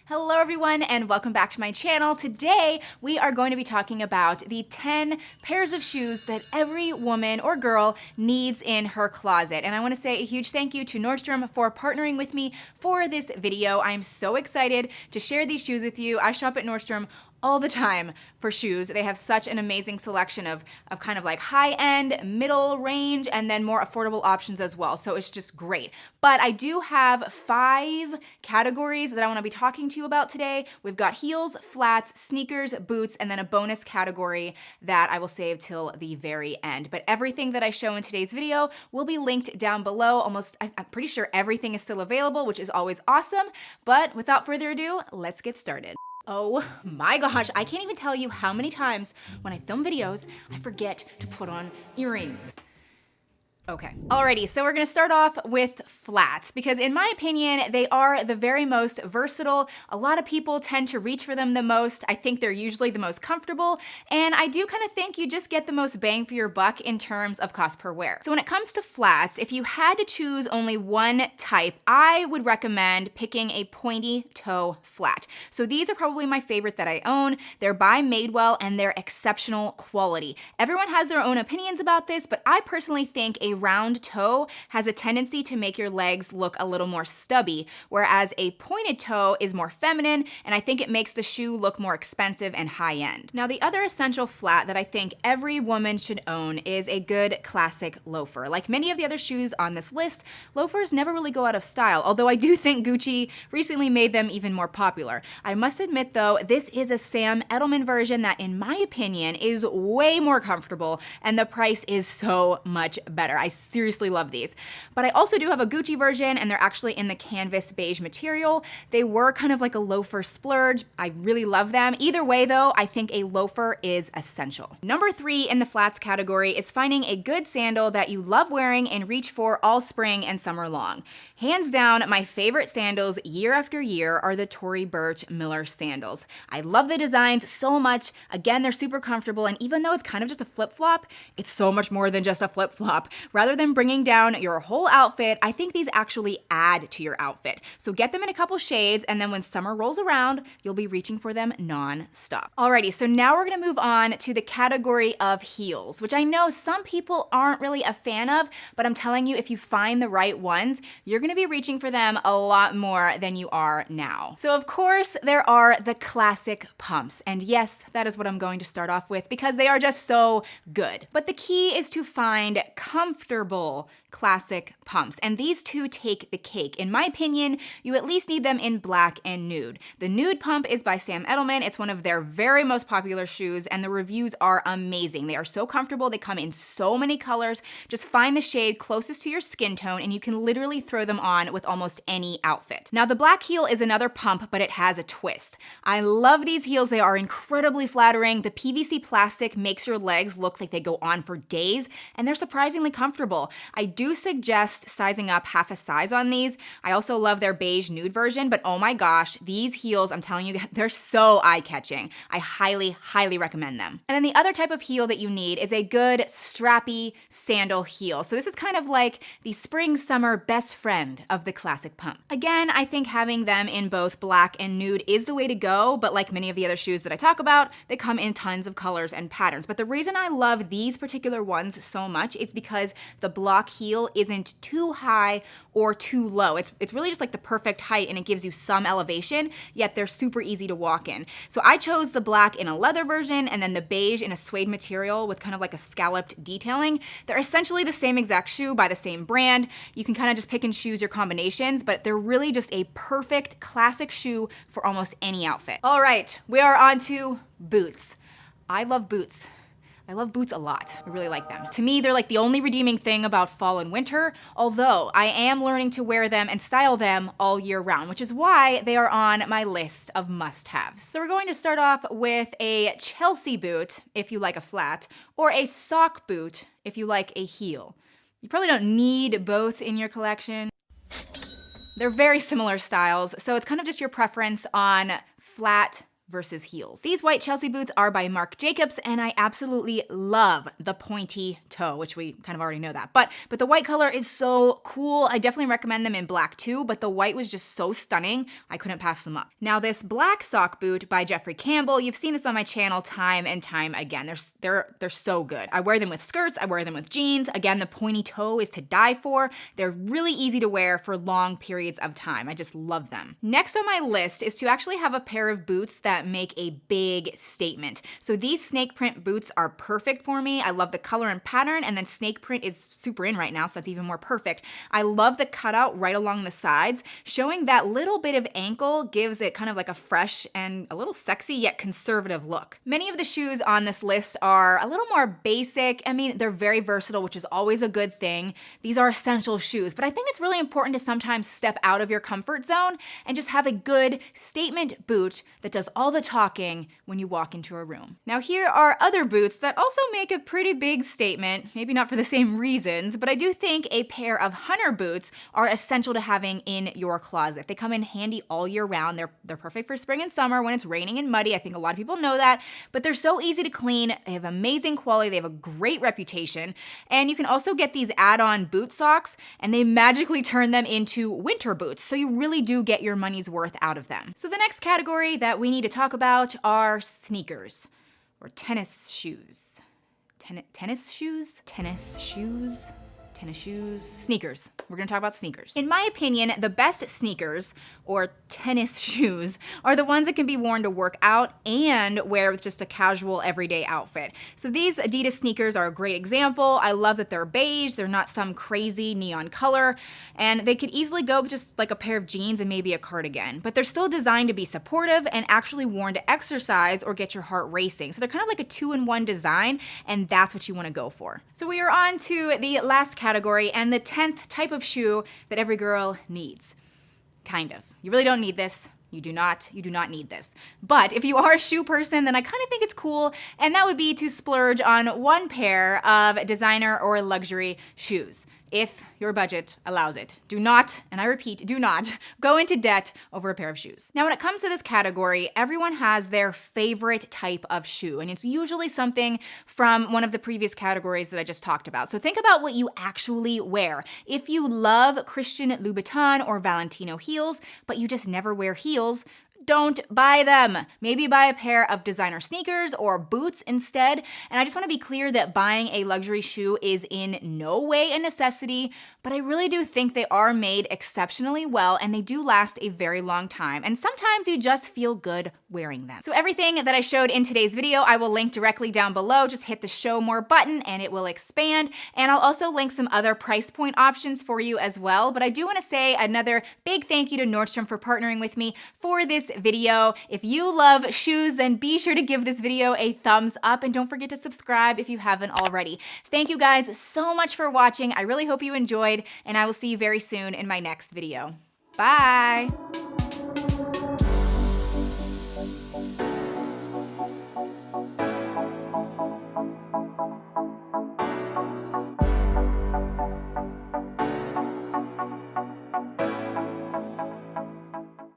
Hello everyone and welcome back to my channel. Today we are going to be talking about the 10 pairs of shoes that every woman or girl needs in her closet. And I want to say a huge thank you to Nordstrom for partnering with me for this video. I'm so excited to share these shoes with you. I shop at Nordstrom all the time for shoes. They have such an amazing selection of kind of like high-end, middle range, and then more affordable options as well. So it's just great. But I do have 5 categories that I want to be talking to you about today. We've got heels, flats, sneakers, boots, and then a bonus category that I will save till the very end. But everything that I show in today's video will be linked down below. I'm pretty sure everything is still available, which is always awesome. But without further ado, let's get started. Oh my gosh, I can't even tell you how many times when I film videos, I forget to put on earrings. Okay, alrighty, so we're gonna start off with flats because in my opinion, they are the very most versatile. A lot of people tend to reach for them the most. I think they're usually the most comfortable, and I do kind of think you just get the most bang for your buck in terms of cost per wear. So when it comes to flats, if you had to choose only one type, I would recommend picking a pointy toe flat. So these are probably my favorite that I own. They're by Madewell and they're exceptional quality. Everyone has their own opinions about this, but I personally think a round toe has a tendency to make your legs look a little more stubby, whereas a pointed toe is more feminine, and I think it makes the shoe look more expensive and high-end. Now, the other essential flat that I think every woman should own is a good classic loafer. Like many of the other shoes on this list, loafers never really go out of style, although I do think Gucci recently made them even more popular. I must admit though, this is a Sam Edelman version that in my opinion is way more comfortable, and the price is so much better. I seriously love these. But I also do have a Gucci version, and they're actually in the canvas beige material. They were kind of like a loafer splurge. I really love them. Either way though, I think a loafer is essential. Number 3 in the flats category is finding a good sandal that you love wearing and reach for all spring and summer long. Hands down, my favorite sandals year after year are the Tory Burch Miller sandals. I love the designs so much. Again, they're super comfortable, and even though it's kind of just a flip-flop, it's so much more than just a flip-flop. Rather than bringing down your whole outfit, I think these actually add to your outfit. So get them in a couple shades, and then when summer rolls around, you'll be reaching for them non-stop. Alrighty, so now we're gonna move on to the category of heels, which I know some people aren't really a fan of, but I'm telling you, if you find the right ones, you're gonna be reaching for them a lot more than you are now. So of course, there are the classic pumps, and yes, that is what I'm going to start off with because they are just so good. But the key is to find comfortable classic pumps, and these two take the cake. In my opinion, you at least need them in black and nude. The nude pump is by Sam Edelman. It's one of their very most popular shoes, and the reviews are amazing. They are so comfortable. They come in so many colors. Just find the shade closest to your skin tone, and you can literally throw them on with almost any outfit. Now, the black heel is another pump, but it has a twist. I love these heels. They are incredibly flattering. The PVC plastic makes your legs look like they go on for days, and they're surprisingly comfortable. I do suggest sizing up half a size on these. I also love their beige nude version, but oh my gosh, these heels, I'm telling you, they're so eye-catching. I highly, highly recommend them. And then the other type of heel that you need is a good strappy sandal heel. So this is kind of like the spring-summer best friend of the classic pump. Again, I think having them in both black and nude is the way to go, but like many of the other shoes that I talk about, they come in tons of colors and patterns. But the reason I love these particular ones so much is because the block heel isn't too high or too low. It's really just like the perfect height, and it gives you some elevation, yet they're super easy to walk in. So I chose the black in a leather version and then the beige in a suede material with kind of like a scalloped detailing. They're essentially the same exact shoe by the same brand. You can kind of just pick and choose your combinations, but they're really just a perfect classic shoe for almost any outfit. All right, we are on to boots. I love boots. I love boots a lot. I really like them. To me, they're like the only redeeming thing about fall and winter, although I am learning to wear them and style them all year round, which is why they are on my list of must-haves. So we're going to start off with a Chelsea boot, if you like a flat, or a sock boot, if you like a heel. You probably don't need both in your collection. They're very similar styles, so it's kind of just your preference on flat versus heels. These white Chelsea boots are by Marc Jacobs, and I absolutely love the pointy toe, which we kind of already know that. But the white color is so cool. I definitely recommend them in black too, but the white was just so stunning, I couldn't pass them up. Now this black sock boot by Jeffrey Campbell, you've seen this on my channel time and time again. They're so good. I wear them with skirts, I wear them with jeans. Again, the pointy toe is to die for. They're really easy to wear for long periods of time. I just love them. Next on my list is to actually have a pair of boots that make a big statement. So these snake print boots are perfect for me. I love the color and pattern, and then snake print is super in right now, so that's even more perfect. I love the cutout right along the sides. Showing that little bit of ankle gives it kind of like a fresh and a little sexy yet conservative look. Many of the shoes on this list are a little more basic. I mean, they're very versatile, which is always a good thing. These are essential shoes, but I think it's really important to sometimes step out of your comfort zone and just have a good statement boot that does all the talking when you walk into a room. Now here are other boots that also make a pretty big statement, maybe not for the same reasons, but I do think a pair of hunter boots are essential to having in your closet. They come in handy all year round. They're perfect for spring and summer when it's raining and muddy. I think a lot of people know that, but they're so easy to clean. They have amazing quality. They have a great reputation. And you can also get these add-on boot socks, and they magically turn them into winter boots. So you really do get your money's worth out of them. So the next category that we need to talk about are sneakers or tennis shoes. Tennis shoes? Tennis shoes? Tennis shoes, sneakers. We're gonna talk about sneakers. In my opinion, the best sneakers or tennis shoes are the ones that can be worn to work out and wear with just a casual everyday outfit. So these Adidas sneakers are a great example. I love that they're beige, they're not some crazy neon color, and they could easily go with just like a pair of jeans and maybe a cardigan, but they're still designed to be supportive and actually worn to exercise or get your heart racing. So they're kind of like a 2-in-1 design, and that's what you wanna go for. So we are on to the last category and the 10th type of shoe that every girl needs. Kind of. You really don't need this. You do not need this. But if you are a shoe person, then I kind of think it's cool, and that would be to splurge on one pair of designer or luxury shoes, if your budget allows it. Do not, and I repeat, do not go into debt over a pair of shoes. Now, when it comes to this category, everyone has their favorite type of shoe, and it's usually something from one of the previous categories that I just talked about. So think about what you actually wear. If you love Christian Louboutin or Valentino heels, but you just never wear heels, don't buy them. Maybe buy a pair of designer sneakers or boots instead. And I just want to be clear that buying a luxury shoe is in no way a necessity, but I really do think they are made exceptionally well and they do last a very long time. And sometimes you just feel good wearing them. So everything that I showed in today's video, I will link directly down below. Just hit the show more button and it will expand. And I'll also link some other price point options for you as well. But I do want to say another big thank you to Nordstrom for partnering with me for this video. If you love shoes, then be sure to give this video a thumbs up and don't forget to subscribe if you haven't already. Thank you guys so much for watching. I really hope you enjoyed, and I will see you very soon in my next video. Bye.